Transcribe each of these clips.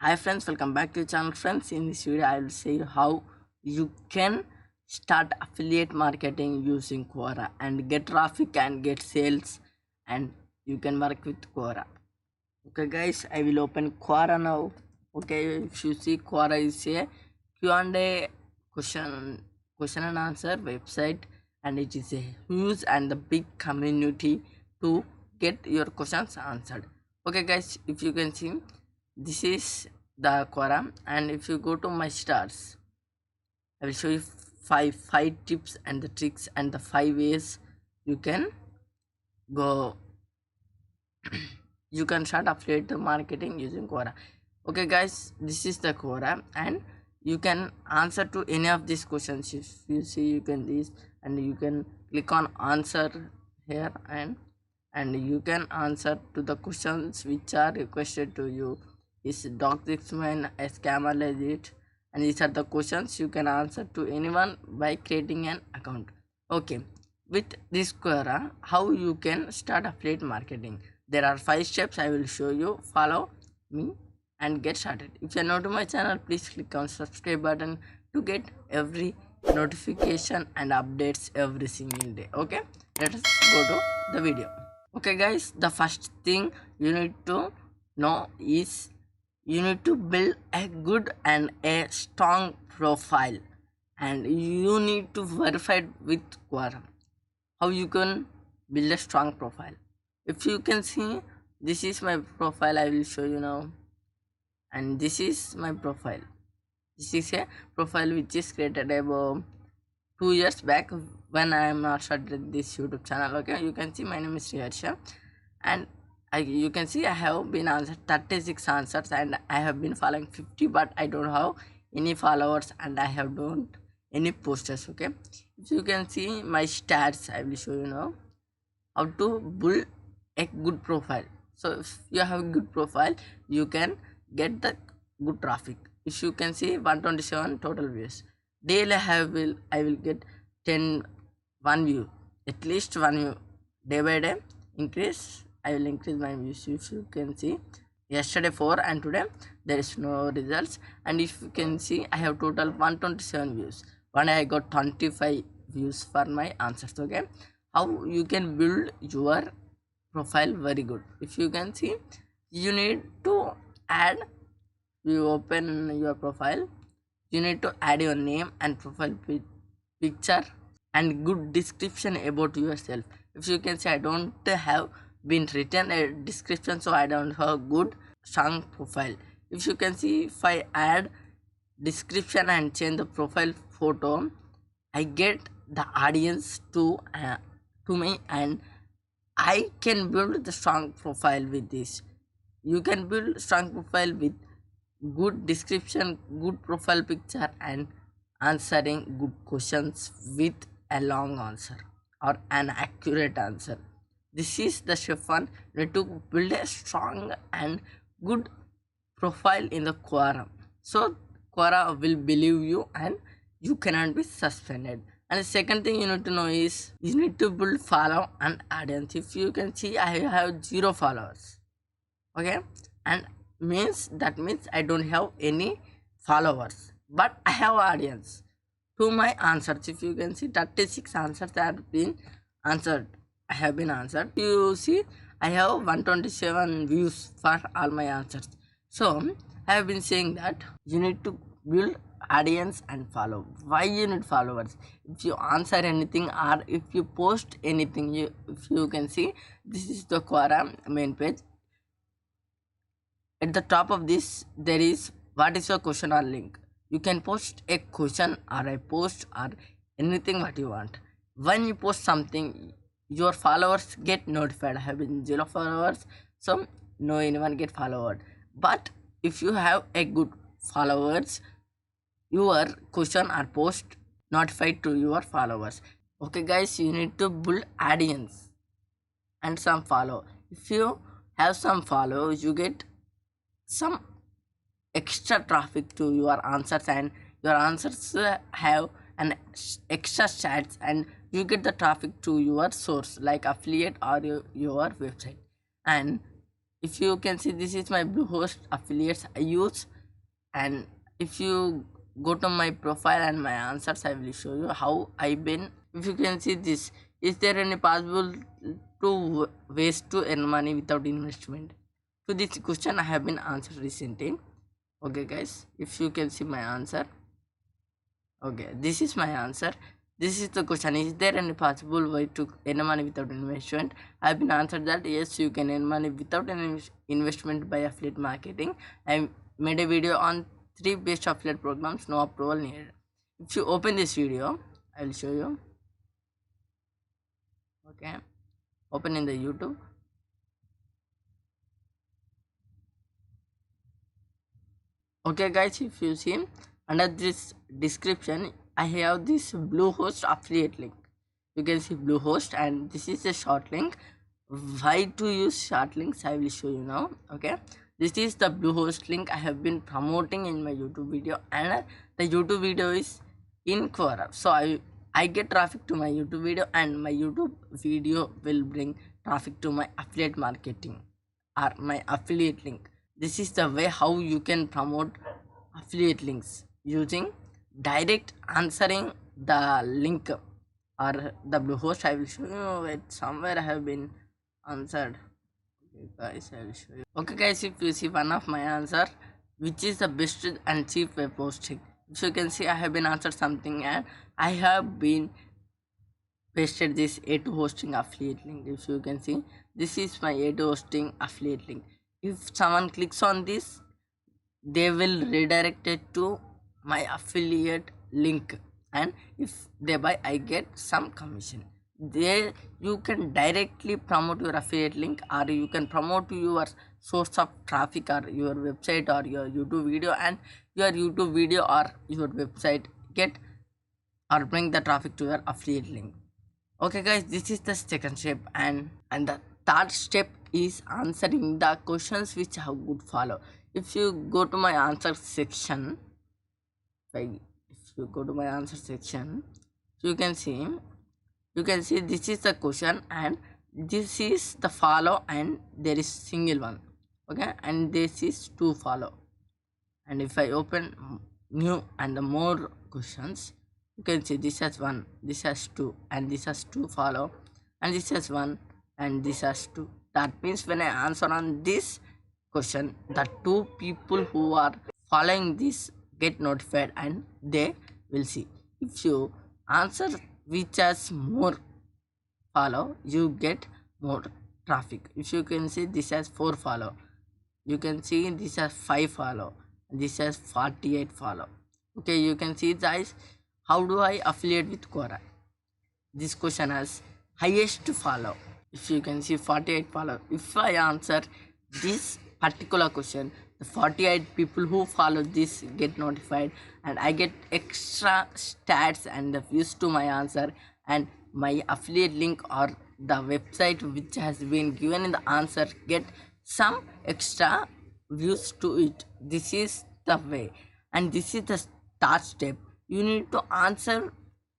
Hi friends, welcome back to the channel friends. In this video I will show you how you can start affiliate marketing using Quora and get traffic and get sales, and you can work with Quora. Okay guys, I will open Quora now. Okay, if you see, Quora is a Q&A question and answer website, and it is a huge and the big community to get your questions answered. Okay guys, if you can see, this is the Quora, and if you go to my stars, I will show you five tips and the tricks and the 5 ways you can go you can start affiliate marketing using Quora. Okay guys, this is the Quora, and you can answer to any of these questions. If you see, you can this, and you can click on answer here, and you can answer to the questions which are requested to you. Is dog man a scammer legit? And these are the questions you can answer to anyone by creating an account. Okay, with this Quora, how you can start affiliate marketing? There are 5 steps I will show you. Follow me and get started. If you are new to my channel, please click on subscribe button to get every notification and updates every single day. Okay, let us go to the video. Okay guys, the first thing you need to know is you need to build a good and a strong profile, and you need to verify it with Quora. How you can build a strong profile? If you can see, this is my profile. I will show you now, and this is my profile. This is a profile which is created about 2 years back when I am not started this YouTube channel. Okay, you can see my name is Sriharsha, and you can see I have been answered 36 answers, and I have been following 50, but I don't have any followers, and I have don't any posters. Okay, if you can see my stats, I will show you now how to build a good profile. So if you have a good profile, you can get the good traffic. If you can see 127 total views daily, I will get 10 one view, at least one view day by day. I will increase my views. If you can see, yesterday 4 and today there is no results. And if you can see, I have total 127 views. One I got 25 views for my answers. Okay, how you can build your profile very good? If you can see, you need to add, you open your profile, you need to add your name and profile picture and good description about yourself. If you can see, I don't have been written a description, so I don't have good strong profile. If you can see, if I add description and change the profile photo, I get the audience to me, and I can build the strong profile with this. You can build strong profile with good description, good profile picture, and answering good questions with a long answer or an accurate answer. This is the step one. You need to build a strong and good profile in the Quora, so Quora will believe you and you cannot be suspended. And the second thing you need to know is you need to build follow and audience. If you can see, I have 0 followers. Okay, and that means I don't have any followers, but I have audience to my answers. If you can see, 36 answers have been answered. I have been answered. You see, I have 127 views for all my answers. So I have been saying that you need to build audience and follow. Why you need followers? If you answer anything or if you post anything, if you can see, this is the Quora main page. At the top of this, there is what is your question or link. You can post a question or a post or anything what you want. When you post something, your followers get notified. I have been 0 followers, so no anyone get followed. But if you have a good followers, your question or post notified to your followers. Okay guys, you need to build audience and some follow. If you have some follow, you get some extra traffic to your answers, and your answers have an extra stats, and you get the traffic to your source like affiliate or your website. And if you can see, this is my Bluehost affiliates I use. And if you go to my profile and my answers, I will show you how I've been. If you can see this, is there any possible to ways to earn money without investment? To this question I have been answered recently. Okay guys, if you can see my answer, okay, this is my answer. This is the question: is there any possible way to earn money without investment? I have been answered that yes, you can earn money without any investment by affiliate marketing. I made a video on 3 best affiliate programs, no approval needed. If you open this video, I will show you. Okay, open in the YouTube. Okay guys, if you see under this description, I have this Bluehost affiliate link. You can see Bluehost, and this is a short link. Why to use short links, I will show you now. Okay, this is the Bluehost link I have been promoting in my YouTube video, and the YouTube video is in Quora. So I get traffic to my YouTube video, and my YouTube video will bring traffic to my affiliate marketing or my affiliate link. This is the way how you can promote affiliate links using direct answering the link or the Bluehost. I will show you it somewhere. I have been answered. Okay guys, I will show you. Okay guys, if you see one of my answer, which is the best and cheap web hosting, if you can see, I have been answered something, and I have been pasted this A2 hosting affiliate link. If you can see, this is my A2 hosting affiliate link. If someone clicks on this, they will redirect it to my affiliate link, and if they buy, I get some commission. There you can directly promote your affiliate link, or you can promote your source of traffic or your website or your YouTube video, and your YouTube video or your website get or bring the traffic to your affiliate link. Okay guys, this is the second step, and the third step is answering the questions which have good follow. If you go to my answer section, if you go to my answer section, you can see this is the question, and this is the follow, and there is single one. Okay, and this is two follow. And if I open new and the more questions, you can see this has one, this has two, and this has two follow, and this has one, and this has two. That means when I answer on this question, the two people who are following this get notified, and they will see. If you answer which has more follow, you get more traffic. If you can see, this has 4 follow, you can see this has 5 follow, this has 48 follow. Okay, you can see guys, how do I affiliate with Quora? This question has highest follow. If you can see 48 follow, if I answer this particular question, the 48 people who follow this get notified, and I get extra stats and the views to my answer, and my affiliate link or the website which has been given in the answer get some extra views to it. This is the way, and this is the start step. You need to answer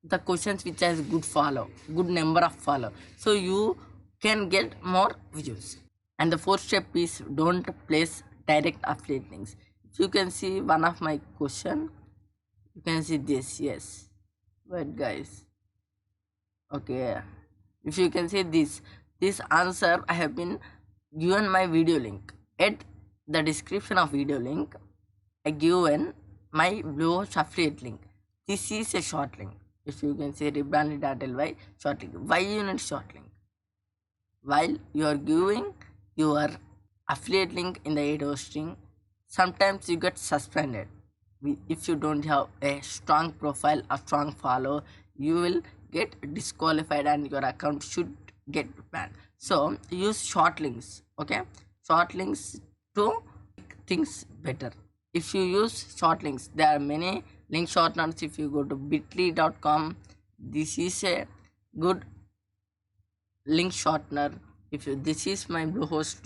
the questions which has good follow, good number of follow, so you can get more views. And the fourth step is don't place direct affiliate links. If you can see one of my question, you can see this. Yes, wait guys. Okay, if you can see this answer, I have been given my video link. At the description of video link, I given my Bluehost affiliate link. This is a short link. If you can see rebranded.ly short link. Why you need short link? While you are giving your affiliate link in the aid hosting, sometimes you get suspended. If you don't have a strong profile, a strong follow, you will get disqualified and your account should get banned. So use short links. Okay, short links to make things better. If you use short links, there are many link shorteners. If you go to bit.ly.com, this is a good link shortener. If you, this is my Bluehost,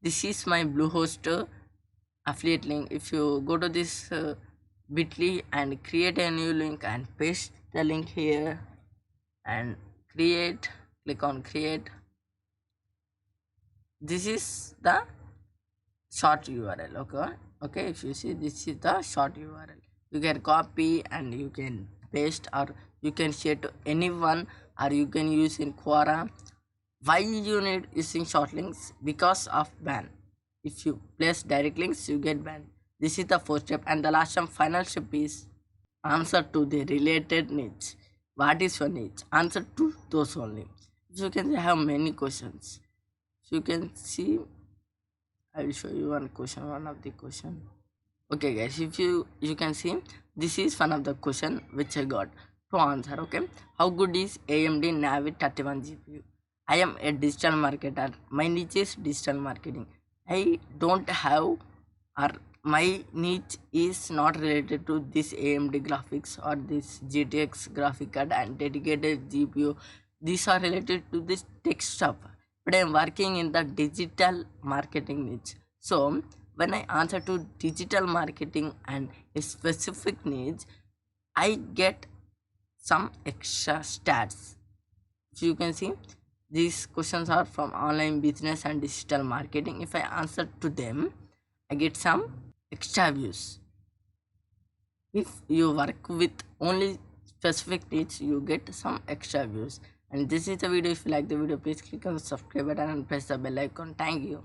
this is my Bluehost affiliate link. If you go to this bit.ly and create a new link and paste the link here and create, click on create, this is the short URL. Okay, if you see, this is the short URL. You can copy and you can paste, or you can share to anyone, or you can use in Quora. Why you need using short links? Because of ban. If you place direct links, you get banned. This is the first step, and the last and final step is answer to the related needs. What is your needs? Answer to those only. So you can have many questions. So you can see, I will show you one of the question. Okay guys, if you can see, this is one of the question which I got to answer. Okay, how good is AMD Navi 31 GPU? I am a digital marketer. My niche is digital marketing. I don't have, or my niche is not related to this AMD graphics or this GTX graphic card and dedicated GPU. These are related to this tech stuff, but I am working in the digital marketing niche. So when I answer to digital marketing and a specific needs, I get some extra stats. So you can see, these questions are from online business and digital marketing. If I answer to them, I get some extra views. If you work with only specific needs, you get some extra views. And this is the video. If you like the video, please click on the subscribe button and press the bell icon. Thank you.